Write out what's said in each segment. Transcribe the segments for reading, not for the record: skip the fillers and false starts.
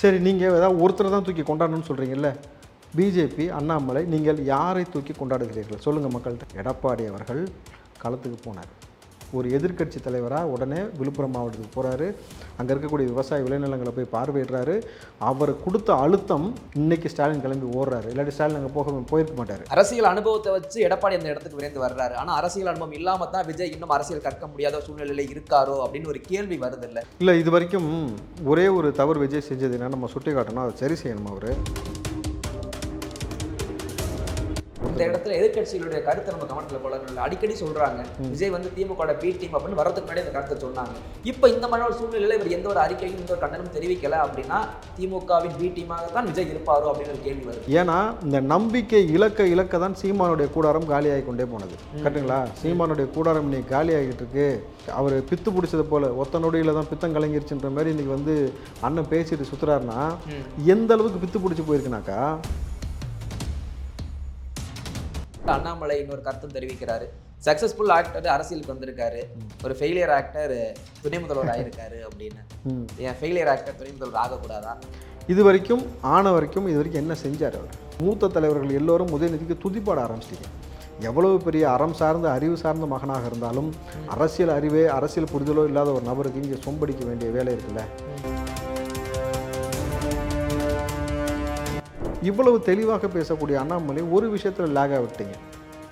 சரி, நீங்கள் ஏதாவது ஒருத்தரை தான் தூக்கி கொண்டாடணும்னு சொல்கிறீங்கல்ல, பிஜேபி, அண்ணாமலை, நீங்கள் யாரை தூக்கி கொண்டாடுகிறீர்கள் சொல்லுங்கள் மக்கள்கிட்ட. எடப்பாடி அவர்கள் களத்துக்கு போனார். ஒரு எதிர்க்கட்சி தலைவராக உடனே விழுப்புரம் மாவட்டத்துக்கு போகிறாரு. அங்கே இருக்கக்கூடிய விவசாய விளைநிலங்களை போய் பார்வையிடுறாரு. அவர் கொடுத்த அழுத்தம் இன்னைக்கு ஸ்டாலின் கிளம்பி ஓடுறாரு. இல்லாட்டி ஸ்டாலின் அங்கே போயிருக்க மாட்டார். அரசியல் அனுபவத்தை வச்சு எடப்பாடி அந்த இடத்துக்கு விரைந்து வர்றாரு. ஆனால் அரசியல் அனுபவம் இல்லாமல் தான் விஜய் இன்னும் அரசியல் கற்க முடியாத சூழ்நிலையில் இருக்காரோ அப்படின்னு ஒரு கேள்வி வருது. இல்லை, இது வரைக்கும் ஒரே ஒரு தவறு விஜய் செஞ்சது என்ன நம்ம சுட்டி காட்டணும், அதை சரி செய்யணும். அவர் இந்த இடத்துல எதிர்கட்சிகளுடைய கருத்தை நம்ம கவனத்தில் கொள்ளணும். அடிக்கடி சொல்றாங்க விஜய் வந்து திமுக பி டீம் அப்படின்னு வரதுக்கு முன்னாடி அந்த கருத்தை சொன்னாங்க. இப்போ இந்த மாதிரி ஒரு சூழ்நிலையில் இவர் எந்த ஒரு அறிக்கையும் எந்த ஒரு கண்டனம் தெரிவிக்கல அப்படின்னா திமுகவின் பி டீமாக தான் விஜய் இருப்பாரோ அப்படின்னு ஒரு கேள்வி வருது. ஏன்னா இந்த நம்பிக்கை இலக்க தான் சீமானுடைய கூடாரம் காலியாகி கொண்டே போனது. கரெக்டுங்களா? சீமானுடைய கூடாரம் இன்னைக்கு காலியாகிட்டு இருக்கு. அவர் பித்து பிடிச்சது போல ஒத்த நொடியில் தான் பித்தம் கலங்கிருச்சுன்ற மாதிரி இன்னைக்கு வந்து அண்ணன் பேசிட்டு சுற்றுறாருன்னா எந்த அளவுக்கு பித்து பிடிச்சி போயிருக்குனாக்கா, அண்ணாமலை இன்னொரு கருத்தும் தெரிவிக்கிறாரு. சக்சஸ்ஃபுல் ஆக்டர் அரசியலுக்கு வந்திருக்காரு, ஒரு ஃபெயிலியர் ஆக்டர் துணை முதல்வர் ஆயிருக்காரு அப்படின்னு. ஏன் ஃபெயிலியர் ஆக்டர் துணை முதல்வர் ஆகக்கூடாதா? இது வரைக்கும் என்ன செஞ்சார் அவர்? மூத்த தலைவர்கள் எல்லோரும் உதயநிதிக்கு துதிப்பாட ஆரம்பிச்சிட்டீங்க. எவ்வளவு பெரிய அறம் சார்ந்த அறிவு சார்ந்த மகனாக இருந்தாலும் அரசியல் அறிவே அரசியல் புரிதலோ இல்லாத ஒரு நபருக்கு இங்கே சொம்படிக்க வேண்டிய வேலை இருக்குல்ல. இவ்வளவு தெளிவாக பேசக்கூடிய அண்ணாமலை ஒரு விஷயத்தில் லேகாக விட்டீங்க.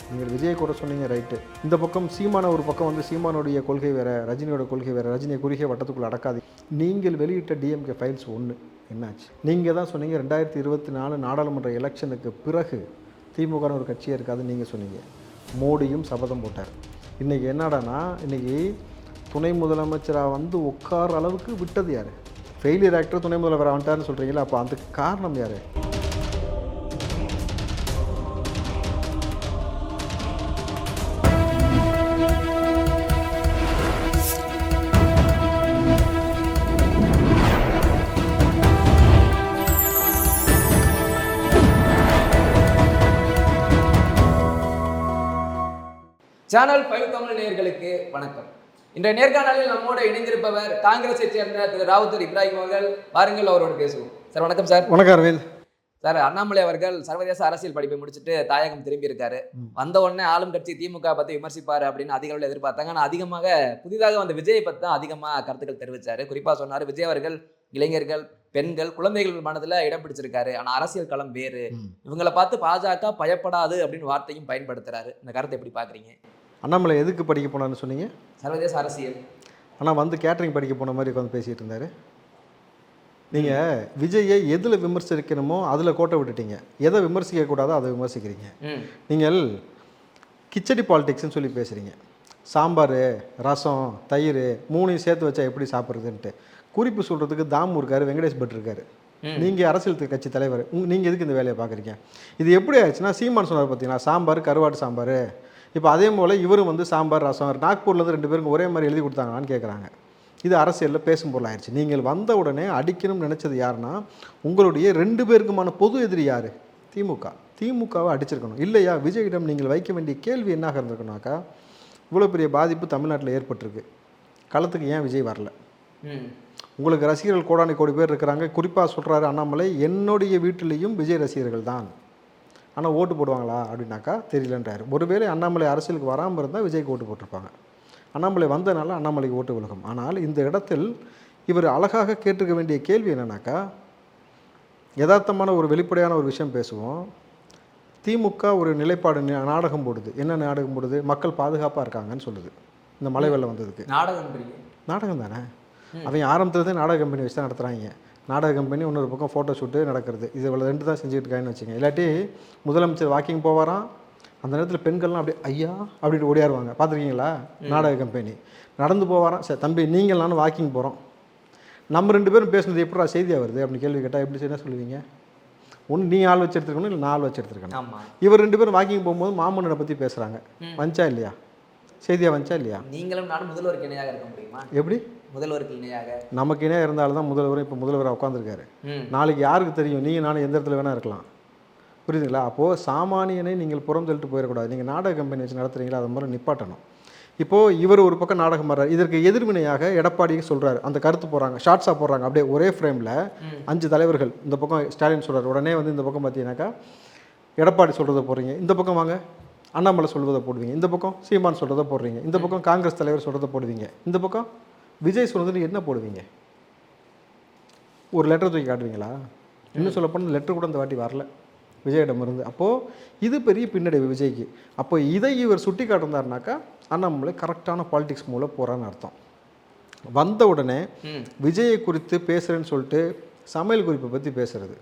நீங்கள் விஜய் கூட சொன்னீங்க, ரைட்டு. இந்த பக்கம் சீமான ஒரு பக்கம் வந்து சீமானுடைய கொள்கை வேறு, ரஜினியோட கொள்கை வேறு, ரஜினியை குறுகிய வட்டத்துக்குள்ளே அடக்காது. நீங்கள் வெளியிட்ட டிஎம்கே ஃபைல்ஸ் ஒன்று என்னாச்சு? நீங்கள் தான் சொன்னீங்க 2024 நாடாளுமன்ற எலெக்ஷனுக்கு பிறகு திமுக ஒரு கட்சியாக இருக்காதுன்னு நீங்கள் சொன்னீங்க. மோடியும் சபதம் போட்டார். இன்றைக்கி என்னடானா, இன்றைக்கி துணை முதலமைச்சராக வந்து உட்கார அளவுக்கு விட்டது யார்? ஃபெயிலியர் ஆக்டர் துணை முதல்வராக வந்துட்டார்னு சொல்கிறீங்களா? அப்போ அதுக்கு காரணம் யார்? சேனல் 5 தமிழ் நேயர்களுக்கு வணக்கம். இன்றைய நேர்காணலில் நம்மோடு இணைந்திருப்பவர் காங்கிரஸை சேர்ந்த திரு ராவுத்தர் இப்ராஹிம் அவர்கள். வாருங்கள், அவரோடு பேசுவோம். சார் வணக்கம். சார் வணக்கம் அரவிந்த். சார், அண்ணாமலை அவர்கள் சர்வதேச அரசியல் படிப்பை முடிச்சுட்டு தாயகம் திரும்பி இருக்காரு. வந்த உடனே ஆளும் கட்சி திமுக பற்றி விமர்சிப்பார் அப்படின்னு அதிகளவில் எதிர்பார்த்தாங்க. ஆனால் அதிகமாக புதிதாக வந்த விஜயை பற்றி தான் அதிகமாக கருத்துக்கள் தெரிவித்தார். குறிப்பாக சொன்னார், விஜய் அவர்கள் இளைஞர்கள், பெண்கள், குழந்தைகள் மனதில் இடம் பிடிச்சிருக்காரு. ஆனால் அரசியல் களம் வேறு, இவங்களை பார்த்து பாஜக பயப்படாது அப்படின்னு வார்த்தையும் பயன்படுத்துறாரு. இந்த கருத்தை எப்படி பார்க்குறீங்க? அண்ணாமலை எதுக்கு படிக்க போனான்னு சொன்னீங்க? சர்வதேச அரசியல். ஆனால் வந்து கேட்டரிங் படிக்க போன மாதிரி உட்காந்து பேசிகிட்டு இருந்தார். நீங்கள் விஜயை எதில் விமர்சிக்கணுமோ அதில் கோட்டை விட்டுட்டீங்க. எதை விமர்சிக்கக்கூடாதோ அதை விமர்சிக்கிறீங்க. நீங்கள் கிச்சடி பாலிடிக்ஸ்ன்னு சொல்லி பேசுகிறீங்க. சாம்பார், ரசம், தயிர் மூணையும் சேர்த்து வச்சா எப்படி சாப்பிட்றதுன்ட்டு குறிப்பு சொல்கிறதுக்கு தாம் இருக்கார், வெங்கடேஷ் பட் இருக்கார். நீங்கள் அரசியல் கட்சி தலைவர், நீங்கள் எதுக்கு இந்த வேலையை பார்க்குறீங்க? இது எப்படி ஆயிடுச்சுன்னா, சீமான் சொன்னார் பார்த்தீங்கன்னா, சாம்பார் கருவாட்டு சாம்பார். இப்போ அதே போல் இவரும் வந்து சாம்பார் ரசம், நாக்பூர்லேருந்து 2 பேருக்கு ஒரே மாதிரி எழுதி கொடுத்தாங்களான்னு கேட்குறாங்க. இது அரசியலில் பேசும் பொருள் ஆயிடுச்சு. நீங்கள் வந்த உடனே அடிக்கணும்னு நினச்சது யாருன்னா, உங்களுடைய 2 பேருக்குமான பொது எதிரி யார்? திமுக. திமுகவை அடிச்சிருக்கணும். இல்லையா? விஜயிடம் நீங்கள் வைக்க வேண்டிய கேள்வி என்னாக இருந்திருக்கணும்னாக்கா, இவ்வளோ பெரிய பாதிப்பு தமிழ்நாட்டில் ஏற்பட்டிருக்கு, களத்துக்கு ஏன் விஜய் வரல? உங்களுக்கு ரசிகர்கள் கோடானி கோடி பேர் இருக்கிறாங்க. குறிப்பாக சொல்கிறாரு அண்ணாமலை, என்னுடைய வீட்டிலையும் விஜய் ரசிகர்கள் தான், ஆனால் ஓட்டு போடுவாங்களா அப்படின்னாக்கா தெரியலன்றாரு. ஒருவேளை அண்ணாமலை அரசியலுக்கு வராமல் இருந்தால் விஜய்க்கு ஓட்டு போட்டிருப்பாங்க. அண்ணாமலை வந்தனால அண்ணாமலைக்கு ஓட்டு விலகும். ஆனால் இந்த இடத்தில் இவர் அழகாக கேட்டிருக்க வேண்டிய கேள்வி என்னன்னாக்கா, யதார்த்தமான ஒரு வெளிப்படையான ஒரு விஷயம் பேசுவோம். திமுக ஒரு நிலைப்பாடு நாடகம் போடுது. என்ன நாடகம் போடுது? மக்கள் பாதுகாப்பாக இருக்காங்கன்னு சொல்லுது. இந்த மழை வெள்ளம் வந்ததுக்கு நாடகம் தானே. அவங்க ஆரம்பத்துலேருந்தே நாடக கம்பெனி வச்சு தான் நடத்துகிறாங்க. நாடக கம்பெனி இன்னொரு பக்கம் ஃபோட்டோ ஷூட்டு நடக்கிறது. இது இவ்வளோ 2 தான் செஞ்சுட்டு இருக்காங்கன்னு வச்சுங்க. இல்லாட்டி முதலமைச்சர் வாக்கிங் போவாராம், அந்த நேரத்தில் பெண்கள்லாம் அப்படியே ஐயா அப்படின்ட்டு ஓடியாருவாங்க. பார்த்துருக்கீங்களா? நாடக கம்பெனி நடந்து போவாராம். சரி தம்பி, நீங்கள் நானும் வாக்கிங் போகிறோம், நம்ம 2 பேரும் பேசுனது எப்படா செய்தியாக வருது அப்படின்னு கேள்வி கேட்டால் எப்படி என்ன சொல்லுவீங்க? ஒன்று நீ ஆள் வச்சு எடுத்துருக்கணும், இல்லை நான் ஆள் வச்சு எடுத்துருக்கணும். இவர் 2 பேரும் வாக்கிங் போகும்போது மாமன்னனை பற்றி பேசுகிறாங்க. வந்துச்சா இல்லையா? செய்தியாக வந்துச்சா இல்லையா? நீங்களும் நானும் முதல்வருக்கு இணையாக இருக்க முடியுமா? எப்படி முதல்வருக்கு இணையாக? நமக்கு இணையாக இருந்தாலும் தான் முதல்வரும் இப்போ முதல்வராக உட்காந்துருக்காரு. நாளைக்கு யாருக்கு தெரியும்? நீங்கள் நானும் எந்த இடத்துல வேணால் இருக்கலாம். புரியுதுங்களா? அப்போது சாமானியனை நீங்கள் புறம் தள்ளிட்டு போயிடக்கூடாது. நீங்கள் நாடக கம்பெனி வச்சு நடத்துகிறீங்களா, அதை மாதிரி நிப்பாட்டணும். இப்போது இவர் ஒரு பக்கம் நாடகம் மாறார், இதற்கு எதிர்வினையாக எடப்பாடி சொல்கிறார், அந்த கருத்து போடுறாங்க, ஷார்ட்ஸாக போடுறாங்க, அப்படியே ஒரே ஃப்ரேமில் 5 தலைவர்கள். இந்த பக்கம் ஸ்டாலின் சொல்கிறார், உடனே வந்து இந்த பக்கம் பார்த்தீங்கன்னாக்கா எடப்பாடி சொல்கிறத போடுறீங்க, இந்த பக்கம் வாங்க அண்ணாமலை சொல்வதை போடுவீங்க, இந்த பக்கம் சீமான் சொல்கிறத போடுறீங்க, இந்த பக்கம் காங்கிரஸ் தலைவர் சொல்கிறத போடுவீங்க, இந்த பக்கம் விஜய் சொல்கிறது என்ன போடுவீங்க? ஒரு லெட்டர் தூக்கி காட்டுவீங்களா? இன்னும் சொல்லப்போனால் இந்த லெட்டர் கூட இந்த வாட்டி வரல விஜயிடம் இருந்து. அப்போது இது பெரிய பின்னடைவு விஜய்க்கு. அப்போ இதை இவர் சுட்டி காட்டினார்னாக்கா அண்ணாமலை கரெக்டான பாலிடிக்ஸ் மூலம் போகிறான்னு அர்த்தம். வந்த உடனே விஜயை குறித்து பேசுகிறேன்னு சொல்லிட்டு சமையல் குறிப்பை பற்றி பேசுகிறது.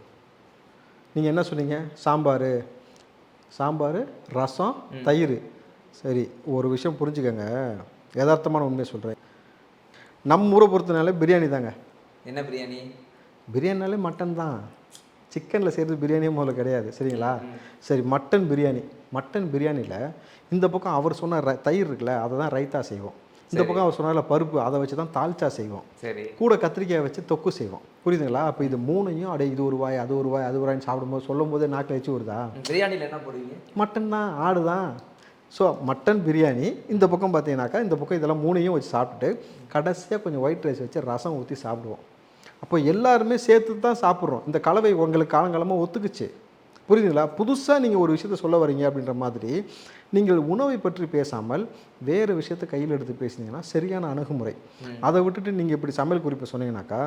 நீங்கள் என்ன சொன்னீங்க? சாம்பார் ரசம் தயிர். சரி, ஒரு விஷயம் புரிஞ்சுக்கங்க, யதார்த்தமான உண்மையை சொல்கிறேன். நம்ம ஊரை பொறுத்தனாலே பிரியாணி தாங்க. என்ன பிரியாணி? பிரியாணினாலே மட்டன் தான். சிக்கனில் செய்கிறது பிரியாணியே முதல்ல கிடையாது, சரிங்களா? சரி, மட்டன் பிரியாணியில் இந்த பக்கம் அவர் சொன்ன தயிர் இருக்குல்ல, அதை தான் ரைத்தா செய்வோம். இந்த பக்கம் அவர் சொன்னால பருப்பு, அதை வச்சு தான் தால்ச்சா செய்வோம். சரி, கூட கத்திரிக்காய் வச்சு தொக்கு செய்வோம். புரியுதுங்களா? அப்போ இது மூணையும் அப்படியே இது ஒரு வாய் அது ஒரு வாய் அது ஒரு வாய்ன்னு சாப்பிடும்போது சொல்லும் போதே நாக்கில் வச்சு வருதா? பிரியாணியில் என்ன போடுவீங்க? மட்டன் தான், ஆடு தான். So mutton biryani. இந்த பக்கம் பார்த்தீங்கன்னாக்கா இந்த பக்கம் இதெல்லாம் மூணையும் வச்சு சாப்பிட்டுட்டு கடைசியாக கொஞ்சம் ஒயிட் ரைஸ் வச்சு ரசம் ஊற்றி சாப்பிடுவோம். அப்போ எல்லாருமே சேர்த்து தான் சாப்பிட்றோம். இந்த கலவை உங்களுக்கு காலங்காலமாக ஒத்துக்குச்சு. புரியுதுங்களா? புதுசாக நீங்கள் ஒரு விஷயத்த சொல்ல வரீங்க அப்படின்ற மாதிரி நீங்கள் உணவை பற்றி பேசாமல் வேறு விஷயத்தை கையில் எடுத்து பேசினீங்கன்னா சரியான அணுகுமுறை. அதை விட்டுட்டு நீங்கள் இப்படி சமையல் குறிப்பை சொன்னீங்கன்னாக்கா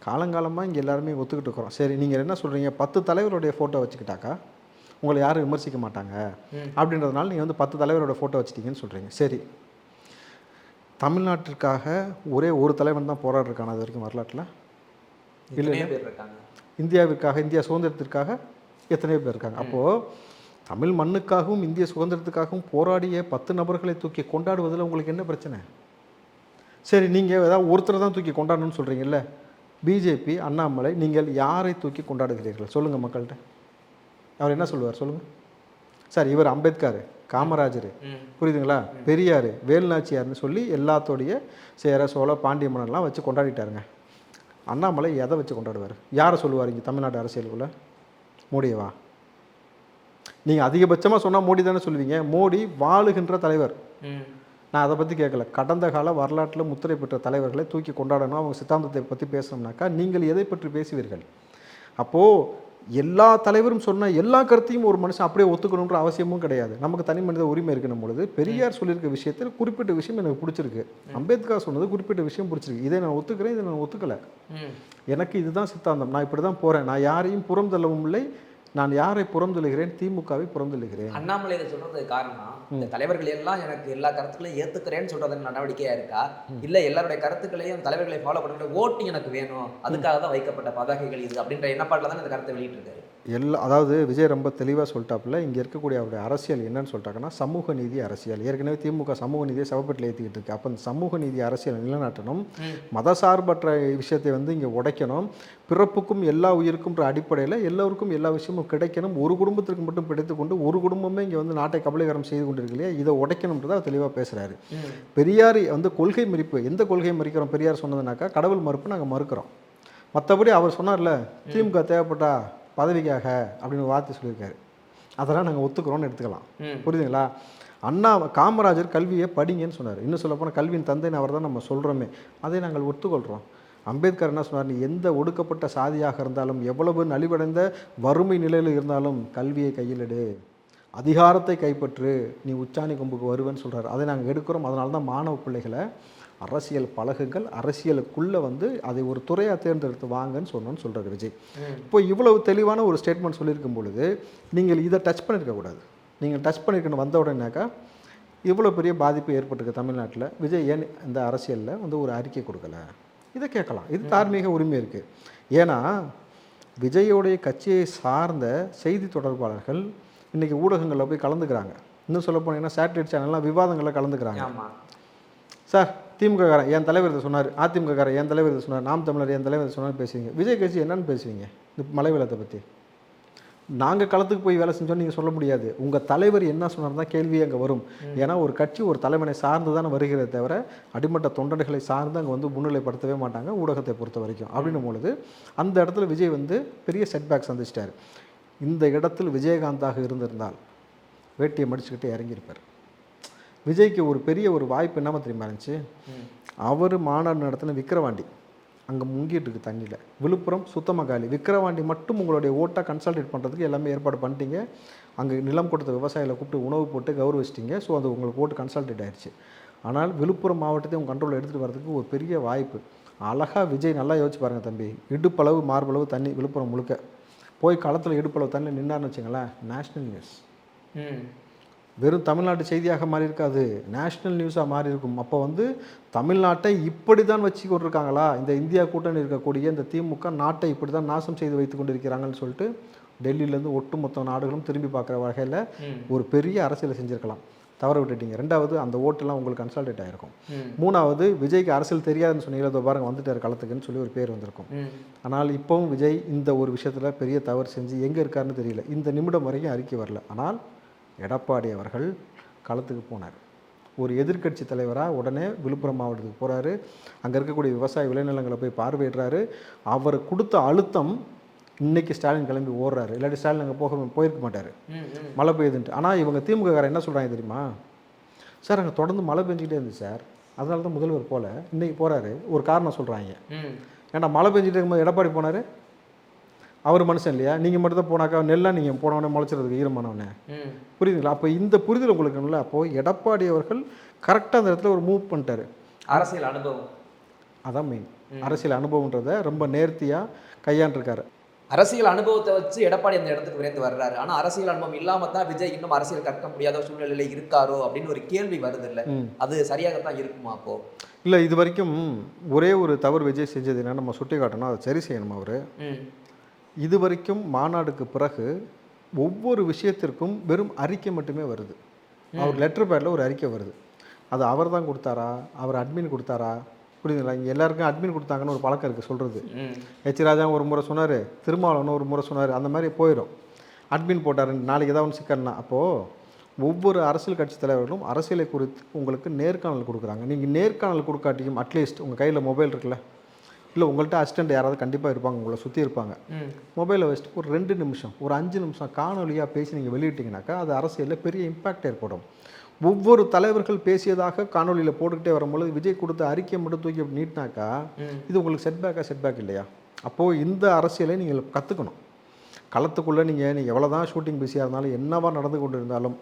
காலங்காலமாக இங்கே எல்லாருமே ஒத்துக்கிட்டு இருக்கிறோம். சரி, நீங்கள் என்ன சொல்கிறீங்க? 10 தலைவருடைய ஃபோட்டோ வச்சுக்கிட்டாக்கா உங்களை யாரும் விமர்சிக்க மாட்டாங்க அப்படின்றதுனால நீங்கள் வந்து 10 தலைவரோட ஃபோட்டோ வச்சுட்டீங்கன்னு சொல்கிறீங்க. சரி, தமிழ்நாட்டிற்காக ஒரே ஒரு தலைவன் தான் போராடிருக்கான அது வரைக்கும் வரலாற்றில்? இல்லை, இந்தியாவிற்காக, இந்தியா சுதந்திரத்திற்காக எத்தனையோ பேர் இருக்காங்க. அப்போது தமிழ் மண்ணுக்காகவும் இந்திய சுதந்திரத்துக்காகவும் போராடிய 10 நபர்களை தூக்கி கொண்டாடுவதில் உங்களுக்கு என்ன பிரச்சனை? சரி, நீங்கள் ஏதாவது ஒருத்தர் தான் தூக்கி கொண்டாடணும்னு சொல்கிறீங்கல்ல. பிஜேபி, அண்ணாமலை, நீங்கள் யாரை தூக்கி கொண்டாடுகிறீர்கள் சொல்லுங்கள் மக்கள்கிட்ட. அவர் என்ன சொல்லுவார் சொல்லுங்கள்? சார், இவர் அம்பேத்கர், காமராஜர், புரியுதுங்களா, பெரியார், வேலுநாச்சியார்னு சொல்லி எல்லாத்தோடைய சேர சோழ பாண்டிய மன்னர்லாம் வச்சு கொண்டாடிட்டாருங்க. அண்ணாமலை எதை வச்சு கொண்டாடுவார்? யாரை சொல்லுவார் இங்கே தமிழ்நாட்டு அரசியலுக்குள்ள? மோடியவா? நீங்கள் அதிகபட்சமாக சொன்னால் மோடி தானே சொல்லுவீங்க. மோடி வாழுகின்ற தலைவர். நான் அதை பற்றி கேட்கல. கடந்த கால வரலாற்றில் முத்திரை பெற்ற தலைவர்களை தூக்கி கொண்டாடணும், அவங்க சித்தாந்தத்தை பற்றி பேசணும்னாக்கா நீங்கள் எதை பற்றி பேசுவீர்கள்? அப்போது எல்லா தலைவரும் சொன்ன எல்லா கருத்தையும் ஒரு மனுஷன் அப்படியே ஒத்துக்கணுன்ற அவசியமும் கிடையாது. நமக்கு தனி மனித உரிமை இருக்கணும் பொழுது பெரியார் சொல்லியிருக்க விஷயத்தில் குறிப்பிட்ட விஷயம் எனக்கு பிடிச்சிருக்கு, அம்பேத்கர் சொன்னது குறிப்பிட்ட விஷயம் பிடிச்சிருக்கு, இதை நான் ஒத்துக்கிறேன், இதை நான் ஒத்துக்கலை, எனக்கு இதுதான் சித்தாந்தம், நான் இப்படி தான் போகிறேன், நான் யாரையும் புறம் தள்ளவும் இல்லை, நான் யாரை புறந்தள்ளுகிறேன்? திமுகவை புறந்தள்ளுகிறேன். அண்ணாமலை இதை சொல்றது காரணம் இந்த தலைவர்கள் எல்லாம் எனக்கு எல்லா கருத்துக்களையும் ஏத்துக்கிறேன்னு சொல்றது நடவடிக்கையா இருக்கா, இல்ல எல்லாருடைய கருத்துக்களையும் தலைவர்களை ஃபாலோ பண்ணுற ஓட்டு எனக்கு வேணும் அதுக்காக தான் வைக்கப்பட்ட பதாகைகள் இது அப்படின்ற எண்ணப்பாட்டில் தான் இந்த கருத்தை வெளியிட்டிருக்காரு. அதாவது விஜய் ரொம்ப தெளிவாக சொல்லிட்டாப்புல. இங்கே இருக்கக்கூடிய அவருடைய அரசியல் என்னன்னு சொல்லிட்டாங்கன்னா சமூக நீதி அரசியல். ஏற்கனவே திமுக சமூக நீதியை சவப்பட்டில் ஏற்றிக்கிட்டு இருக்கு. அப்போ இந்த சமூக நீதி அரசியல் நிலைநாட்டணும், மதசார்பற்ற விஷயத்தை வந்து இங்கே உடைக்கணும், பிறப்புக்கும் எல்லா உயிருக்கும்ன்ற அடிப்படையில் எல்லோருக்கும் எல்லா விஷயமும் கிடைக்கணும், ஒரு குடும்பத்திற்கு மட்டும் பிடித்து கொண்டு ஒரு குடும்பமே இங்கே வந்து நாட்டை கபலீகரம் செய்து கொண்டிருக்கு இல்லையா, இதை உடைக்கணும்ன்றதை தெளிவாக பேசுகிறாரு. பெரியார் வந்து கொள்கை மறிப்பு, எந்த கொள்கையை மறிக்கிறோம்? பெரியார் சொன்னதுனாக்கா கடவுள் மறுப்பு நாங்கள் மறுக்கிறோம். மற்றபடி அவர் சொன்னார்ல திமுக தேவைப்பட்டா பதவிக்காக அப்படின்னு வார்த்தை சொல்லியிருக்காரு, அதெல்லாம் நாங்கள் ஒத்துக்கிறோன்னு எடுத்துக்கலாம். புரியுதுங்களா? காமராஜர் கல்வியை படிங்கன்னு சொன்னார். இன்னும் சொல்லப்போனால் கல்வியின் தந்தைன்னு அவர் தான் நம்ம சொல்கிறோமே, அதை நாங்கள் ஒத்துக்கொள்கிறோம். அம்பேத்கர் என்ன சொன்னார்? நீ எந்த ஒடுக்கப்பட்ட சாதியாக இருந்தாலும் எவ்வளவு நலிவடைந்த வறுமை நிலையில் இருந்தாலும் கல்வியை கையில் எடு, அதிகாரத்தை கைப்பற்று, நீ உச்சாணி கொம்புக்கு வருவேன்னு சொல்கிறார். அதை நாங்கள் எடுக்கிறோம். அதனால தான் மாணவ பிள்ளைகளை அரசியல் பழகுகள், அரசியலுக்குள்ளே வந்து அதை ஒரு துறையாக தேர்ந்தெடுத்து வாங்கன்னு சொன்னோன்னு சொல்கிறார் விஜய். இப்போ இவ்வளவு தெளிவான ஒரு ஸ்டேட்மெண்ட் சொல்லியிருக்கும் பொழுது நீங்கள் இதை டச் பண்ணியிருக்கக்கூடாது. நீங்கள் டச் பண்ணியிருக்கணும். வந்த உடனேக்கா இவ்வளோ பெரிய பாதிப்பு ஏற்பட்டிருக்கு தமிழ்நாட்டில், விஜய் ஏன் இந்த அரசியலில் வந்து ஒரு அறிக்கை கொடுக்கல? இதை கேட்கலாம். இது தார்மீக உரிமை இருக்குது. ஏன்னா விஜயோடைய கட்சியை சார்ந்த செய்தி தொடர்பாளர்கள் இன்றைக்கி ஊடகங்களில் போய் கலந்துக்கிறாங்க. இன்னும் சொல்ல போனீங்கன்னா சேட்டலைட் சேனல்லாம் விவாதங்களில் கலந்துக்கிறாங்க. சார், திமுககாரன் என் தலைவர் இதை சொன்னார், அதிமுககாரன் என் தலைவர் இதை சொன்னார், நாம் தமிழர் என் தலைவர் இதை சொன்னார் பேசுவீங்க. விஜய் கட்சி என்னன்னு பேசுவீங்க? இந்த மழை வெள்ளத்தை பற்றி நாங்கள் களத்துக்கு போய் வேலை செஞ்சோன்னு நீங்கள் சொல்ல முடியாது. உங்கள் தலைவர் என்ன சொன்னார் தான் கேள்வி அங்கே வரும். ஏன்னா ஒரு கட்சி ஒரு தலைவனை சார்ந்து தானே வருகிறத தவிர அடிமட்ட தொண்டர்களை சார்ந்து அங்கே வந்து முன்னிலைப்படுத்தவே மாட்டாங்க ஊடகத்தை பொறுத்த வரைக்கும். அப்படின்னும் பொழுது அந்த இடத்துல விஜய் வந்து பெரிய செட்பேக் சந்திச்சிட்டார். இந்த இடத்தில் விஜயகாந்தாக இருந்திருந்தால் வேட்டியை மடிச்சுக்கிட்டு இறங்கியிருப்பார். விஜய்க்கு ஒரு பெரிய ஒரு வாய்ப்பு என்னமா தெரியுமா இருந்துச்சு, அவர் மாநாடு நடத்தின விக்கிரவாண்டி அங்கே முங்கிட்டு இருக்கு தண்ணியில், விழுப்புரம் சுத்தமாக காலி, விக்கிரவாண்டி மட்டும் உங்களுடைய ஓட்டை கன்சல்டேட் பண்ணுறதுக்கு எல்லாமே ஏற்பாடு பண்ணிட்டீங்க, அங்கே நிலம் கொடுத்த விவசாயிகளை கூப்பிட்டு உணவு போட்டு கௌரவிச்சிட்டிங்க. ஸோ அது உங்களுக்கு ஓட்டு கன்சல்டேட் ஆயிடுச்சு. ஆனால் விழுப்புரம் மாவட்டத்தை உங்கள் கண்ட்ரோலில் எடுத்துகிட்டு வரதுக்கு ஒரு பெரிய வாய்ப்பு. அழகாக விஜய் நல்லா யோசிச்சு பாருங்கள் தம்பி, இடுப்பளவு மார்பளவு தண்ணி விழுப்புரம் முழுக்க போய் களத்தில் இடுப்பளவு தண்ணி நின்னார்னு வச்சுங்களேன், நேஷ்னல் நியூஸ். வெறும் தமிழ்நாட்டு செய்தியாக மாறி இருக்காது, நேஷ்னல் நியூஸாக மாறி இருக்கும். அப்போ வந்து தமிழ்நாட்டை இப்படி தான் வச்சு கொண்டிருக்காங்களா, இந்த இந்தியா கூட்டணி இருக்கக்கூடிய இந்த திமுக நாட்டை இப்படி தான் நாசம் செய்து வைத்து கொண்டு இருக்கிறாங்கன்னு சொல்லிட்டு டெல்லியிலேருந்து ஒட்டுமொத்த நாடுகளும் திரும்பி பார்க்குற வகையில் ஒரு பெரிய அரசியலை செஞ்சுருக்கலாம். தவற விட்டுட்டீங்க. ரெண்டாவது, அந்த ஓட்டெல்லாம் உங்களுக்கு கன்சல்டேட் ஆகிருக்கும். மூணாவது, விஜய்க்கு அரசியல் தெரியாதுன்னு சொன்னீங்களா, பாருங்க வந்துட்டார் களத்துக்குன்னு சொல்லி ஒரு பேர் வந்திருக்கும். ஆனால் இப்போவும் விஜய் இந்த ஒரு விஷயத்தில் பெரிய தவறு செஞ்சு எங்கே இருக்காருன்னு தெரியல. இந்த நிமிடம் வரைக்கும் அறிக்கை வரல. ஆனால் எடப்பாடி அவர்கள் களத்துக்கு போனார். ஒரு எதிர்க்கட்சி தலைவராக உடனே விழுப்புரம் மாவட்டத்துக்கு போகிறாரு. அங்கே இருக்கக்கூடிய விவசாய விளைநிலங்களை போய் பார்வையிடுறாரு. அவர் கொடுத்த அழுத்தம் இன்னைக்கு ஸ்டாலின் கிளம்பி ஓடுறாரு. இல்லாட்டி ஸ்டாலின் அங்கே போயிருக்க மாட்டார், மழை பெய்யுதுன்ட்டு. ஆனால் இவங்க திமுககாரன் என்ன சொல்கிறாங்க தெரியுமா, சார் அங்கே தொடர்ந்து மழை பெஞ்சிக்கிட்டே இருந்துச்சு சார், அதனால தான் முதல்வர் போல, இன்றைக்கி போகிறாரு. ஒரு காரணம் சொல்கிறாங்க. ஏன்னா மழை பெஞ்சிட்டு இருக்கும்போது எடப்பாடி போனார், அவர் மனுஷன் இல்லையா, நீங்கள் மட்டும் தான் போனாக்கா நெல்லாம் நீங்கள் போனவொடனே முளைச்சிறதுக்கு ஈரமானவனே, புரியுதுங்களா? அப்போ இந்த புரிதல் உங்களுக்கு இல்லை. அப்போது எடப்பாடி அவர்கள் கரெக்டாக அந்த இடத்துல ஒரு மூவ் பண்ணிட்டார். அரசியல் அனுபவம் அதான் மெயின். அரசியல் அனுபவன்றதை ரொம்ப நேர்த்தியாக கையாண்டிருக்காரு. அரசியல் அனுபவத்தை வச்சு எடப்பாடி அந்த இடத்துக்கு விரைந்து வர்றாரு. ஆனால் அரசியல் அனுபவம் இல்லாம தான் விஜய் இன்னும் அரசியல் கற்க முடியாத சூழ்நிலையில இருக்காரோ அப்படின்னு ஒரு கேள்வி வருது. இல்லை, அது சரியாகத்தான் இருக்குமா? அப்போ இல்லை, இது வரைக்கும் ஒரே ஒரு தவறு விஜய் செஞ்சது என்ன நம்ம சுட்டி காட்டணும், அதை சரி செய்யணும். அவர் இது வரைக்கும் மாநாடுக்கு பிறகு ஒவ்வொரு விஷயத்திற்கும் வெறும் அறிக்கை மட்டுமே வருது. அவர் லெட்டர் பேடில் ஒரு அறிக்கை வருது. அது அவர் தான் கொடுத்தாரா, அவர் அட்மின் கொடுத்தாரா, புரியுதுங்களா? இங்கே எல்லாருக்கும் அட்மின் கொடுத்தாங்கன்னு ஒரு பழக்கம் இருக்குது சொல்கிறது. ஹெச் ராஜா ஒரு முறை சொன்னார், திருமாவளவன் ஒரு முறை சொன்னார், அந்த மாதிரி போயிடும். அட்மின் போட்டார், நாளைக்கு ஏதாவது ஒன்று சிக்கல்னா. அப்போது ஒவ்வொரு அரசியல் கட்சி தலைவர்களும் அரசியலை குறித்து உங்களுக்கு நேர்காணல் கொடுக்குறாங்க. நீங்கள் நேர்காணல் கொடுக்காட்டியும் அட்லீஸ்ட் உங்கள் கையில் மொபைல் இருக்குல்ல, இல்லை உங்கள்கிட்ட அசிஸ்டண்ட் யாராவது கண்டிப்பாக இருப்பாங்க, உங்களை சுற்றி இருப்பாங்க, மொபைலை வச்சுட்டு ஒரு 2 நிமிஷம் ஒரு 5 நிமிஷம் காணொலியாக பேசி நீங்கள் வெளியிட்டிங்கனாக்கா அது அரசியலில் பெரிய இம்பேக்ட் ஏற்படும். ஒவ்வொரு தலைவர்கள் பேசியதாக காணொலியில் போட்டுக்கிட்டே வரும்பொழுது விஜய் கொடுத்த அறிக்கை மட்டும் தூக்கி நீட்டினாக்கா இது உங்களுக்கு செட்பேக் இல்லையா? அப்போது இந்த அரசியலை நீங்கள் கற்றுக்கணும். களத்துக்குள்ளே நீங்கள் எவ்வளோ தான் ஷூட்டிங் பிஸியாக இருந்தாலும் என்னவா நடந்து கொண்டு இருந்தாலும்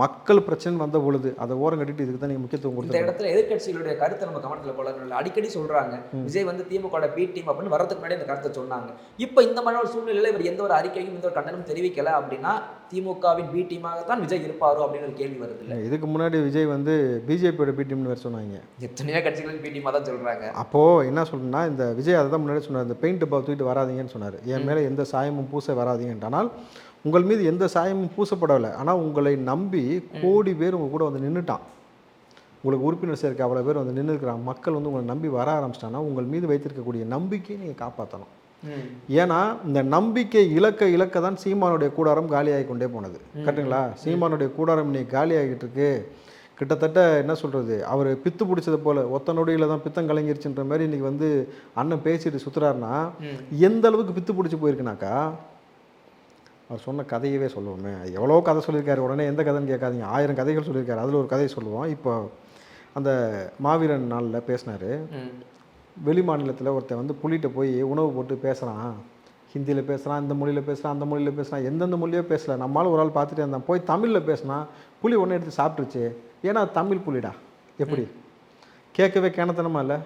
மக்கள் பிரச்சனை வந்த பொழுது அதை ஓரம் கட்டிட்டு இதுக்கு தான் நீங்கள் முக்கியத்துவம் கொடுத்து. இந்த இடத்துல எதிர்கட்சிகளுடைய கருத்தை நம்ம கமெண்ட்ல போல அடிக்கடி சொல்றாங்க, விஜய் வந்து திமுக பி டீம் அப்படின்னு வரதுக்கு முன்னாடி இந்த கருத்தை சொன்னாங்க. இப்போ இந்த மாதிரி ஒரு சூழ்நிலையில் இவர் எந்த ஒரு அறிக்கையும் எந்த ஒரு கண்டனம் தெரிவிக்கல அப்படின்னா திமுகவின் பி டீமாக தான் விஜய் இருப்பாரோ அப்படின்னு ஒரு கேள்வி வருது. இல்லை, இதுக்கு முன்னாடி விஜய் வந்து பிஜேபியோட பி டீம்னு வேறு சொன்னாங்க. எத்தனையோ கட்சிகளின் பி டீமாக தான் சொல்கிறாங்க. அப்போது என்ன சொல்லணும்னா, இந்த விஜய் அதை தான் முன்னாடி சொன்னார், இந்த பெயிண்ட் பா தூக்கிட்டு வராதிங்கன்னு சொன்னார். என் மேலே எந்த சாயமும் பூச வராதிங்கன்ட்டு. ஆனால் உங்கள் மீது எந்த சாயமும் பூசப்படவில்லை. ஆனால் உங்களை நம்பி கோடி பேர் உங்கள் கூட வந்து நின்றுட்டான். உங்களுக்கு உறுப்பினர் சேர்க்க அவ்வளோ பேர் வந்து நின்று இருக்கிறாங்க. மக்கள் வந்து உங்களை நம்பி வர ஆரம்பிச்சிட்டாங்கன்னா உங்கள் மீது வைத்திருக்கக்கூடிய நம்பிக்கையை நீங்கள் காப்பாற்றணும். ஏன்னா இந்த நம்பிக்கை இலக்க தான் சீமானுடைய கூடாரம் காலியாகி கொண்டே போனது. கரெக்டுங்களா? சீமானுடைய கூடாரம் இன்னைக்கு காலி ஆகிட்டு இருக்கு. கிட்டத்தட்ட என்ன சொல்கிறது, அவர் பித்து பிடிச்சது போல் ஒத்த நொடியில் தான் பித்தம் கலங்கிருச்சுன்ற மாதிரி இன்றைக்கி வந்து அண்ணன் பேசிட்டு சுற்றுறாருன்னா எந்த அளவுக்கு பித்து பிடிச்சி போயிருக்குனாக்கா, அவர் சொன்ன கதையவே சொல்லுவோமே. எவ்வளோ கதை சொல்லியிருக்காரு, உடனே எந்த கதைன்னு கேட்காதீங்க, 1000 கதைகள் சொல்லியிருக்காரு. அதில் ஒரு கதையை சொல்லுவோம். இப்போ அந்த மாவீரன் நாளில் பேசினார். வெளி மாநிலத்தில் ஒருத்தன் வந்து புலிகிட்ட போய் உணவு போட்டு பேசுகிறான், ஹிந்தியில் பேசுகிறான், இந்த மொழியில் பேசுகிறான், அந்த மொழியில் பேசுகிறான், எந்தெந்த மொழியோ பேசலை. நம்மளால் ஒரு ஆள் பார்த்துட்டே இருந்தான். போய் தமிழில் பேசினா புலி ஒன்று எடுத்து சாப்பிட்டுருச்சு. ஏன்னா தமிழ் புலிடா. எப்படி கேட்கவே கேனத்தனமா இல்லை?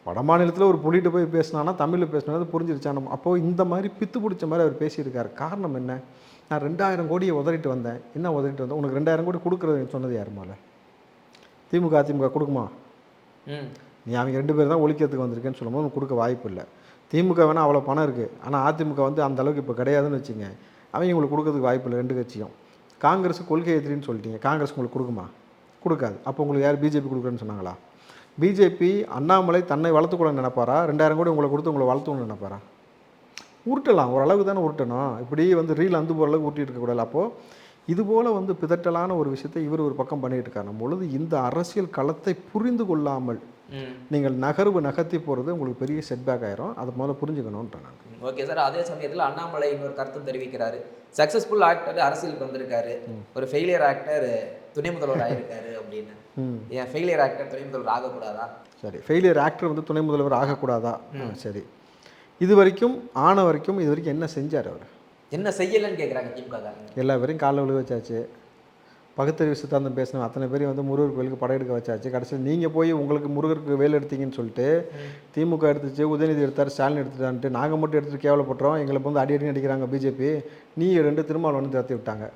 வட மாநிலத்தில் ஒரு புலிகிட்ட போய் பேசினான்னா தமிழில் பேசினது புரிஞ்சிருச்சானோ. அப்போது இந்த மாதிரி பித்து பிடிச்ச மாதிரி அவர் பேசியிருக்காரு. காரணம் என்ன? நான் 2000 கோடியை உதறிட்டு வந்தேன். என்ன உதறிட்டு வந்தேன்? உனக்கு 2000 கோடி கொடுக்குறது சொன்னது யாருமால? திமுக அதிமுக கொடுக்குமா? நீ அவங்க 2 பேர் தான் ஒழிக்கிறதுக்கு வந்திருக்கேன்னு சொல்லும்போது உனக்கு கொடுக்க வாய்ப்பு இல்லை. திமுக வேணால் அவ்வளோ பணம் இருக்குது, ஆனால் அதிமுக வந்து அந்த அளவுக்கு இப்போ கிடையாதுன்னு வச்சுங்க. அவங்க உங்களுக்கு கொடுக்கறதுக்கு வாய்ப்பு இல்லை. 2 கட்சியும். காங்கிரஸ் கொள்கை எதிரின்னு சொல்லிட்டீங்க, காங்கிரஸ் உங்களுக்கு கொடுக்குமா? கொடுக்காது. அப்போ உங்களுக்கு யார் பிஜேபி கொடுக்குறேன்னு சொன்னாங்களா? பிஜேபி அண்ணாமலை தன்னை வளர்த்துக்கூட நினைப்பாரா? 2000 கோடி உங்களை கொடுத்து உங்களை வளர்த்துக்கணும்னு நினைப்பாரா? உருட்டலாம், ஓரளவுக்கு தானே உருட்டணும். இப்படி வந்து ரீல் அந்து போகிற அளவுக்கு உருட்டிட்டு இருக்கக்கூடாது. அப்போது இதுபோல் வந்து பிதட்டலான ஒரு விஷயத்தை இவர் ஒரு பக்கம் பண்ணிகிட்டு இருக்காரு பொழுது இந்த அரசியல் களத்தை புரிந்து கொள்ளாமல் நீங்கள் நகர்த்தி போகிறது உங்களுக்கு பெரிய செட்பேக் ஆயிரும். அதை முதல்ல புரிஞ்சுக்கணும்ன்றேன் நான். Okay sir. அதே சமயத்தில் அண்ணாமலை இன்னொரு கருத்தும் தெரிவிக்கிறாரு. சக்ஸஸ்ஃபுல் ஆக்டர் அரசியலுக்கு வந்திருக்காரு, ஒரு ஃபெயிலியர் ஆக்டர் துணை முதல்வர் ஆயிருக்காரு அப்படின்னு. ஏன் ஃபெயிலியர் ஆக்டர் துணை முதல்வர் ஆகக்கூடாதா? சரி, ஃபெயிலியர் ஆக்டர் வந்து துணை முதல்வர் ஆகக்கூடாதா? சரி, இது வரைக்கும் ஆன வரைக்கும் இது வரைக்கும் என்ன செஞ்சார் அவர்? என்ன செய்யலைன்னு கேட்குறாங்க திமுக காரங்க. எல்லா பேரையும் காலில் விழு வச்சாச்சு, பகுத்தறிவு சித்தாந்தம் பேசின அத்தனை பேரையும் வந்து முருகர் கோயிலுக்கு படையெடுக்க வச்சாச்சு. கடைசியில் நீங்கள் போய் உங்களுக்கு முருகருக்கு வேலை எடுத்தீங்கன்னு சொல்லிட்டு திமுக எடுத்துச்சு, உதயநிதி எடுத்தார், ஸ்டாலின் எடுத்துட்டான்ட்டு நாங்கள் மட்டும் எடுத்துகிட்டு கேவலப்படுறோம், எங்களை வந்து அடி அடி அடிக்கிறாங்க பிஜேபி, நீ ரெண்டு திருமாவளவன் திரத்தி விட்டாங்க.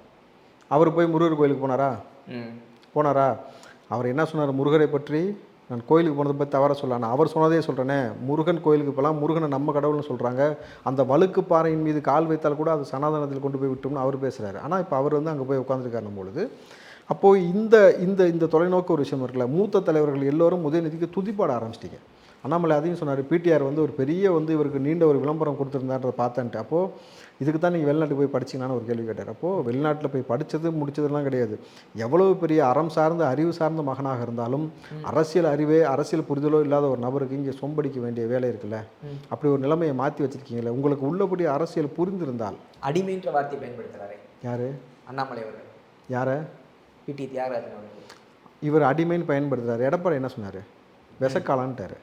அவர் போய் முருகர் கோயிலுக்கு போனாரா? அவர் என்ன சொன்னார் முருகரை பற்றி? நான் கோயிலுக்கு போனதை பற்றி தவற சொல்லலாம், அவர் சொன்னதே சொல்கிறேனே, முருகன் கோயிலுக்கு போகலாம், முருகனை நம்ம கடவுள்னு சொல்கிறாங்க, அந்த வழுக்கு பாறையின் மீது கால் வைத்தால் கூட அது சனாதனத்தில் கொண்டு போய் விட்டோம்னு அவர் பேசுகிறாரு. ஆனால் இப்போ அவர் வந்து அங்கே போய் உட்காந்துருக்காருன்னு பொழுது அப்போது இந்த இந்த இந்த தொலைநோக்கு ஒரு விஷயம் இருக்குல்ல, மூத்த தலைவர்கள் எல்லோரும் உதயநிதிக்கு துதிப்பாட ஆரம்பிச்சிட்டிங்க. அண்ணாமலை அதையும் சொன்னார், பிடிஆர் வந்து ஒரு பெரிய வந்து இவருக்கு நீண்ட ஒரு விளம்பரம் கொடுத்துருந்தான்றதை பார்த்தேன்ட்டு. அப்போது இதுக்கு தான் நீங்கள் வெளிநாட்டுக்கு போய் படிச்சிங்கன்னு ஒரு கேள்வி கேட்டார். அப்போது வெளிநாட்டில் போய் படித்தது முடிச்சதுலாம் கிடையாது, எவ்வளவு பெரிய அறம் சார்ந்த அறிவு சார்ந்த மகனாக இருந்தாலும் அரசியல் அறிவே அரசியல் புரிதலோ இல்லாத ஒரு நபருக்கு இங்கே சொம்படிக்க வேண்டிய வேலை இருக்குல்ல, அப்படி ஒரு நிலைமையை மாற்றி வச்சுருக்கீங்களே. உங்களுக்கு உள்ளபடி அரசியல் புரிந்திருந்தால். அடிமைன்ற வார்த்தை பயன்படுத்துகிறாரே யார்? அண்ணாமலை அவர்கள். யாரை? பிடி தியாகராஜன் அவர்கள். இவர் அடிமைன்னு பயன்படுத்துகிறார். எடப்பாடி என்ன சொன்னார்? விசக்காலான்ட்டார்.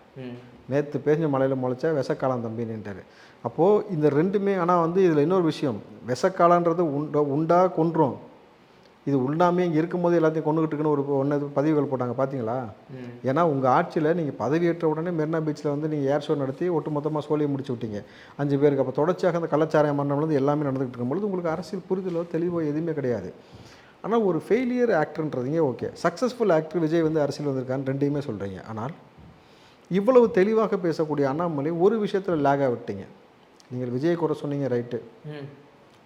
நேற்று பேஞ்ச மலையில் முளைச்சா விசக்காலம் தம்பின்னுட்டார். அப்போது இந்த ரெண்டுமே. ஆனால் வந்து இதில் இன்னொரு விஷயம், விசக்காலான்றது உண்டா கொன்றும், இது உண்டாமே இங்கே இருக்கும்போது எல்லாத்தையும் கொண்டுகிட்டுக்குன்னு ஒன்று பதிவுகள் போட்டாங்க பார்த்தீங்களா? ஏன்னா உங்கள் ஆட்சியில் நீங்கள் பதவியேற்ற உடனே மெரினா பீச்சில் வந்து நீங்கள் ஏர் ஷோ நடத்தி ஒட்டு மொத்தமாக சோழியை முடிச்சு விட்டீங்க 5 பேருக்கு. அப்போ தொடர்ச்சியாக அந்த கள்ளச்சாராய மண்டலம் எல்லாமே நடந்துகிட்டு இருக்கும்பொழுது உங்களுக்கு அரசியல் புரிதலோ தெளிவோ எதுவுமே கிடையாது. ஆனால் ஒரு ஃபெயிலியர் ஆக்டர்ன்றதுங்க ஓகே, சக்ஸஸ்ஃபுல் ஆக்டர் விஜய் வந்து அரசியல் வந்திருக்கான்னு ரெண்டையுமே சொல்கிறீங்க. ஆனால் இவ்வளவு தெளிவாக பேசக்கூடிய அண்ணாமலை ஒரு விஷயத்தில் லேகாக விட்டீங்க. நீங்கள் விஜயை கூட சொன்னீங்க, ரைட்டு.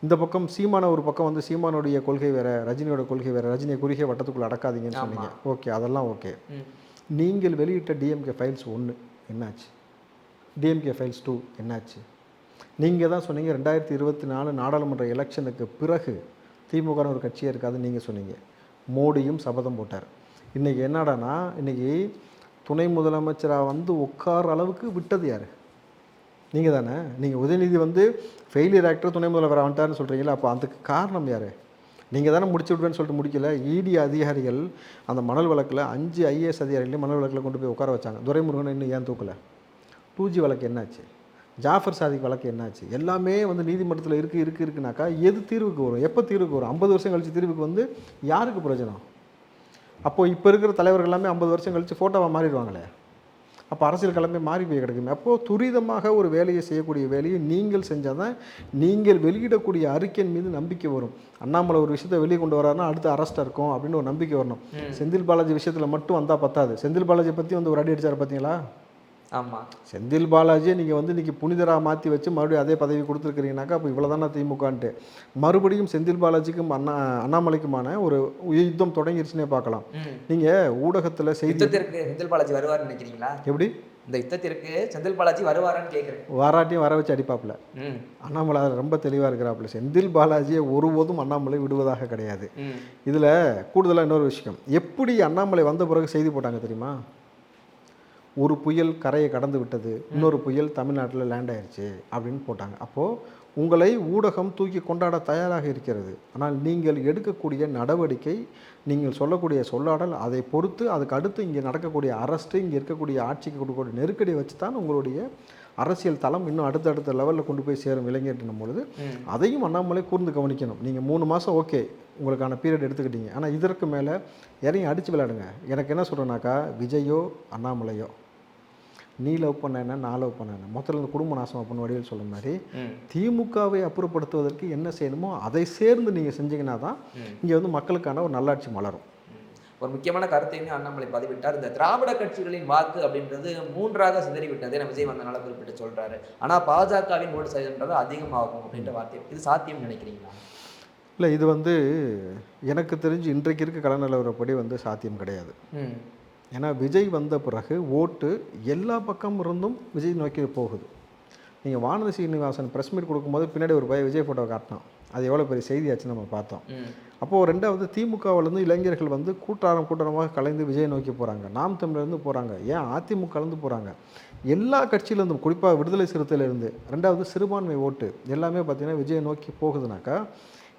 இந்த பக்கம் சீமான ஒரு பக்கம் வந்து சீமானுடைய கொள்கை வேறு, ரஜினியோட கொள்கை வேறு, ரஜினியை குறுகிய வட்டத்துக்குள்ளே அடக்காதீங்கன்னு சொன்னீங்க. ஓகே, அதெல்லாம் ஓகே. நீங்கள் வெளியிட்ட டிஎம்கே ஃபைல்ஸ் 1 என்னாச்சு? டிஎம்கே ஃபைல்ஸ் 2 என்னாச்சு? நீங்கள் தான் சொன்னீங்க 2024 நாடாளுமன்ற எலெக்ஷனுக்கு பிறகு திமுக ஒரு கட்சியாக இருக்காதுன்னு நீங்கள் சொன்னீங்க. மோடியும் சபதம் போட்டார். இன்றைக்கி என்னடானா, இன்றைக்கி துணை முதலமைச்சராக வந்து உட்கார அளவுக்கு விட்டது யார்? நீங்கள் தானே. நீங்கள் உதயநிதி வந்து ஃபெயிலியர் ஆக்டர் துணை முதல்வர் வந்துட்டார்னு சொல்கிறீங்களா? அப்போ அதுக்கு காரணம் யார்? நீங்கள் தானே முடிச்சு விடுவேன்னு சொல்லிட்டு முடிக்கல. இடி அதிகாரிகள் அந்த மணல் வழக்கில் 5 ஐஏஎஸ் அதிகாரிகளையும் மணல் வழக்கில் கொண்டு போய் உட்கார வச்சாங்க. துரைமுருகன் இன்னும் ஏன் தூக்கலை? 2G வழக்கு என்னாச்சு? ஜாஃபர் சாதிக் வழக்கு என்னாச்சு? எல்லாமே வந்து நீதிமன்றத்தில் இருக்குனாக்கா எது தீர்வுக்கு வரும்? எப்போ தீர்வுக்கு வரும்? 50 வருஷம் கழித்து தீர்வுக்கு வந்து யாருக்கு பிரயோஜனம்? அப்போது இப்போ இருக்கிற தலைவர்கள் எல்லாமே 50 வருஷம் கழித்து ஃபோட்டோவாக மாறிடுவாங்களே. அப்போ அரசியல் கிளம்பி மாறி போய் கிடக்குமே. அப்போது துரிதமாக ஒரு வேலையை செய்யக்கூடிய வேலையை நீங்கள் செஞ்சால் தான் நீங்கள் வெளியிடக்கூடிய அறிக்கையின் மீது நம்பிக்கை வரும். அண்ணாமலை ஒரு விஷயத்தை வெளியே கொண்டு வராருன்னா அடுத்து அரெஸ்ட்டாக இருக்கும் அப்படின்னு ஒரு நம்பிக்கை வரணும். செந்தில் பாலாஜி விஷயத்தில் மட்டும் வந்தால் பத்தாது. செந்தில் பாலாஜி பற்றி வந்து ஒரு அடி அடிச்சார் பார்த்தீங்களா? ஆமாம். செந்தில் பாலாஜியை நீங்கள் வந்து இன்றைக்கி புனிதராக மாற்றி வச்சு மறுபடியும் அதே பதவி கொடுத்துருக்கிறீங்கனாக்கா அப்போ இவ்வளோ தானே திமுகன்ட்டு. மறுபடியும் செந்தில் பாலாஜிக்கும் அண்ணாமலைக்குமான ஒரு யுத்தம் தொடங்கிருச்சுன்னே பார்க்கலாம். நீங்கள் ஊடகத்தில் செய்தி செந்தில் பாலாஜி வருவார்னு நினைக்கிறீங்களா? எப்படி இந்த யுத்தத்திற்கு செந்தில் பாலாஜி வருவாரான்னு கேட்குறேன். வாராட்டியும் வர வச்சு அடிப்பாப்புல. அண்ணாமலை ரொம்ப தெளிவாக இருக்கிறாப்புல. செந்தில் பாலாஜியை ஒருபோதும் அண்ணாமலை விடுவதாக கிடையாது. இதில் கூடுதலாக இன்னொரு விஷயம், எப்படி அண்ணாமலை வந்த பிறகு செய்தி போட்டாங்க தெரியுமா? ஒரு புயல் கரையை கடந்து விட்டது, இன்னொரு புயல் தமிழ்நாட்டில் லேண்ட் ஆயிடுச்சு அப்படின்னு போட்டாங்க. அப்போது உங்களை ஊடகம் தூக்கி கொண்டாட தயாராக இருக்கிறது. ஆனால் நீங்கள் எடுக்கக்கூடிய நடவடிக்கை, நீங்கள் சொல்லக்கூடிய சொல்லாடல், அதை பொறுத்து அதுக்கு அடுத்து இங்கே நடக்கக்கூடிய அரஸ்ட்டு, இங்கே இருக்கக்கூடிய ஆட்சிக்கு கொடுக்கக்கூடிய நெருக்கடியை வச்சு தான் உங்களுடைய அரசியல் தளம் இன்னும் அடுத்தடுத்த லெவலில் கொண்டு போய் சேரும் இளைஞர்னும் பொழுது அதையும் அண்ணாமலை கூர்ந்து கவனிக்கணும். நீங்கள் 3 மாதம் ஓகே உங்களுக்கான பீரியட் எடுத்துக்கிட்டீங்க. ஆனால் இதற்கு மேலே இறங்கி அடித்து விளையாடுங்க. எனக்கு என்ன சொல்கிறேன்னாக்கா, விஜயோ அண்ணாமலையோ நீ லவ் பண்ண என்ன, நான் லவ் பண்ண என்ன, மொத்தத்தில் இந்த குடும்ப நாசம் அப்படின்னு வடிவில் சொல்கிற மாதிரி திமுகவை அப்புறப்படுத்துவதற்கு என்ன செய்யணுமோ அதை சேர்ந்து நீங்கள் செஞ்சீங்கன்னா தான் இங்கே வந்து மக்களுக்கான ஒரு நல்லாட்சி மலரும். ஒரு முக்கியமான கருத்தையுமே அண்ணாமலை பதிவிட்டார். இந்த திராவிட கட்சிகளின் வாக்கு அப்படின்றது 3ஆக சிதறிவிட்டது விஜய் வந்தனால குறிப்பிட்டு சொல்றாரு. ஆனால் பாஜகவின் ஓட்டு சதவீதம்ன்றது அதிகமாகும் அப்படின்ற வார்த்தை, இது சாத்தியம் நினைக்கிறீங்களா? இல்லை, இது வந்து எனக்கு தெரிஞ்சு இன்றைக்கு இருக்க கள நிலவரப்படி வந்து சாத்தியம் கிடையாது. ஏன்னா விஜய் வந்த பிறகு ஓட்டு எல்லா பக்கம் இருந்தும் விஜய் நோக்கி போகுது. நீங்கள் வானதி சீனிவாசன் ப்ரெஸ் மீட் கொடுக்கும்போது பின்னாடி ஒரு பையன் விஜய் ஃபோட்டோ காட்டினோம். அது எவ்வளோ பெரிய செய்தியாச்சுன்னு நம்ம பார்த்தோம். அப்போது ரெண்டாவது திமுகவிலேருந்து இளைஞர்கள் வந்து கூட்டமாக கலைந்து விஜய் நோக்கி போகிறாங்க. நாம் தமிழர்லேருந்து போகிறாங்க, ஏன் அதிமுகலேருந்து போகிறாங்க, எல்லா கட்சியிலேருந்தும், குறிப்பாக விடுதலை சிறுத்தையிலேருந்து. ரெண்டாவது சிறுபான்மை ஓட்டு எல்லாமே பார்த்திங்கன்னா விஜய் நோக்கி போகுதுனாக்கா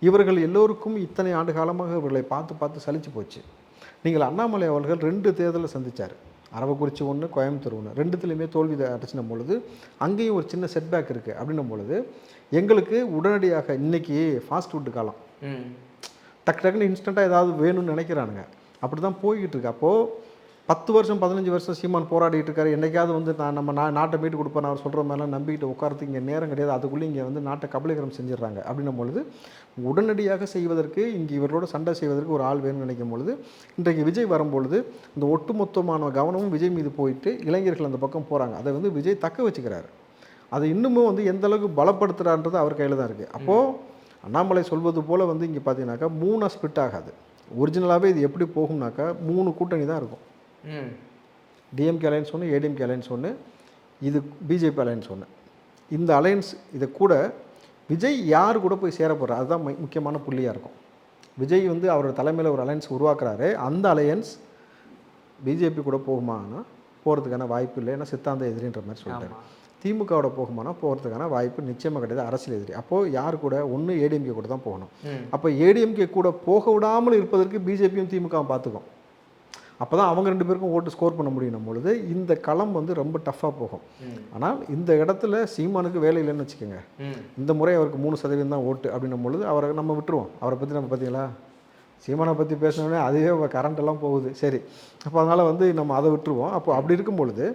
இவர்கள் எல்லோருக்கும் இத்தனை ஆண்டு காலமாக இவர்களை பார்த்து பார்த்து சலிச்சு போச்சு. நீங்கள் அண்ணாமலை அவர்கள் 2 தேர்தலை சந்தித்தார். அரவக்குறிச்சி ஒன்று, கோயம்புத்தூர் ஒன்று, 2த்துலையுமே தோல்வி அடைச்சின பொழுது அங்கேயும் ஒரு சின்ன செட்பேக் இருக்குது. அப்படின்னும் பொழுது எங்களுக்கு உடனடியாக இன்றைக்கி ஃபாஸ்ட் ஃபுட்டு காலம், டக்கு டக்குன்னு இன்ஸ்டண்ட்டாக ஏதாவது வேணும்னு நினைக்கிறானுங்க. அப்படி தான் போய்கிட்டு இருக்கு. அப்போது 10 வருஷம் 15 வருஷம் சீமான் போராடிட்டு இருக்காரு. என்னைக்காவது வந்து நம்ம நாட்டை மீட்டு கொடுப்பேன் அவர் சொல்கிற மாதிரிலாம் நம்பிக்கிட்டு உட்காரத்துக்கு இங்கே நேரம் கிடையாது. அதுக்குள்ளே இங்கே வந்து நாட்டை கபலீகரம் செஞ்சிடறாங்க. அப்படின்னும் பொழுது உடனடியாக செய்வதற்கு இங்கே இவர்களோட சண்டை செய்வதற்கு ஒரு ஆள் வேணும்னு நினைக்கும் பொழுது இன்றைக்கு விஜய் வரும்பொழுது இந்த ஒட்டுமொத்தமான கவனமும் விஜய் மீது போயிட்டு இளைஞர்கள் அந்த பக்கம் போகிறாங்க. அதை வந்து விஜய் தக்க வச்சுக்கிறாரு. அதை இன்னமும் வந்து எந்த அளவுக்கு பலப்படுத்துகிறான்றது அவர் கையில் தான் இருக்குது. அப்போது அண்ணாமலை சொல்வது போல் வந்து இங்கே பார்த்தீங்கன்னாக்கா 3 ஸ்பிளிட் ஆகாது. ஒரிஜினலாகவே இது எப்படி போகும்னாக்கா 3 கூட்டணி தான் இருக்கும். டிஎம்கே அலையன்ஸ் ஒன்று, ஏடிஎம்கே அலையன்ஸ் ஒன்று, இது பிஜேபி அலையன்ஸ் ஒன்று. இந்த அலையன்ஸ் இதை கூட விஜய் யார் கூட போய் சேர போகிறார் அதுதான் முக்கியமான புள்ளியாக இருக்கும். விஜய் வந்து அவரோட தலைமையில் ஒரு அலையன்ஸ் உருவாக்குறாரு. அந்த அலையன்ஸ் பிஜேபி கூட போகுமானா போகிறதுக்கான வாய்ப்பு இல்லை. ஏன்னா சித்தாந்த எதிரின்ற மாதிரி சொல்லிட்டாரு. திமுகவோட போகுமானா போகிறதுக்கான வாய்ப்பு நிச்சயமாக கிடையாது. அரசியல் எதிரி. அப்போது யார் கூட ஒன்று ஏடிஎம்கே கூட தான் போகணும். அப்போ ஏடிஎம்கே கூட போக விடாமல் இருப்பதற்கு பிஜேபியும் திமுகவும் பார்த்துக்கும். அப்போ தான் அவங்க 2 பேருக்கும் ஓட்டு ஸ்கோர் பண்ண முடியும் பொழுது இந்த களம் வந்து ரொம்ப டஃப்பாக போகும். ஆனால் இந்த இடத்துல சீமானுக்கு வேலை இல்லைன்னு வச்சுக்கோங்க. இந்த முறை அவருக்கு 3% தான் ஓட்டு அப்படின்னும் பொழுது அவரை நம்ம விட்டுருவோம். அவரை பற்றி நம்ம பார்த்தீங்களா சீமானை பற்றி பேசணுன்னே அதுவே கரண்ட்டெல்லாம் போகுது. சரி, அப்போ அதனால் வந்து நம்ம அதை விட்டுருவோம். அப்போ அப்படி இருக்கும் பொழுது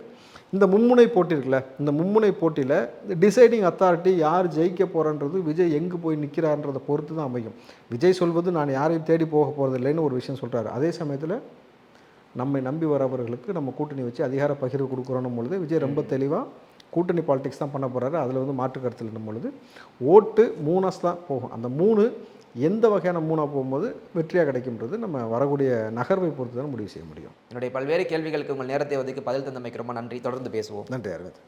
இந்த மும்முனை போட்டி இருக்குல்ல, இந்த மும்முனை போட்டியில் டிசைடிங் அத்தாரிட்டி யார் ஜெயிக்க போகிறன்றது விஜய் எங்கே போய் நிற்கிறான்றதை பொறுத்து தான் அமையும். விஜய் சொல்வது நான் யாரையும் தேடி போக போகிறது இல்லைன்னு ஒரு விஷயம் சொல்கிறாரு. அதே சமயத்தில் நம்மை நம்பி வரவர்களுக்கு நம்ம கூட்டணி வச்சு அதிகார பகிர்வு கொடுக்குறோன்னும் பொழுது விஜய் ரொம்ப தெளிவாக கூட்டணி பாலிடிக்ஸ் தான் பண்ண போகிறாரு. அதில் வந்து மாற்று கருத்தில் இருக்கும் பொழுது ஓட்டு 3 தான் போகும். அந்த 3 எந்த வகையான 3 போகும்போது வெற்றியாக கிடைக்கும்ன்றது நம்ம வரக்கூடிய நகர்வை பொறுத்து தான் முடிவு செய்ய முடியும். என்னுடைய பல்வேறு கேள்விகளுக்கு உங்கள் நேரத்தை ஒதுக்கி பதில் தந்தமைக்கு ரொம்ப நன்றி. தொடர்ந்து பேசுவோம். நன்றி அரவிந்த்.